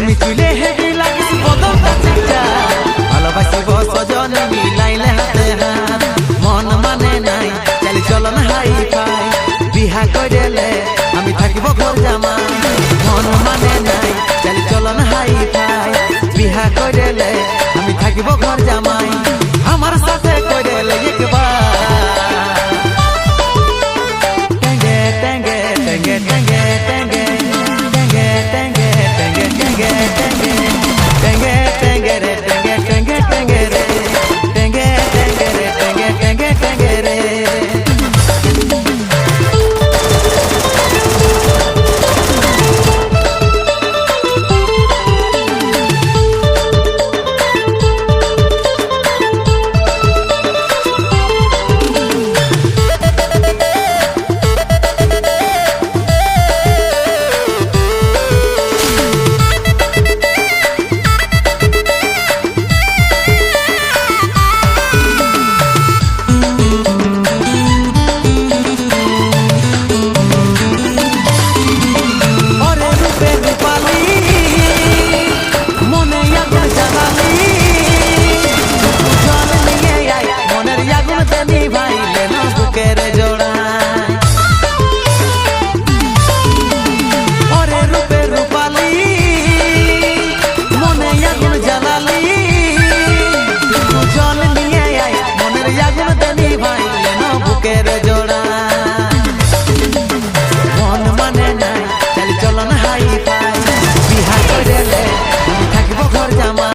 রেশমি চুলে হেভি লাগিস বদনটা চিকচা ভালোবাসিব সজন মিলাইলে হাতে হাত মন মানে নাই চালি চলন হাই ফাই বিহা কইলে আমি থাকিব ঘর জামাই মন মানে নাই চালি চলন হাই ফাই বিহা কইলে আমি থাকিব ঘর জামাই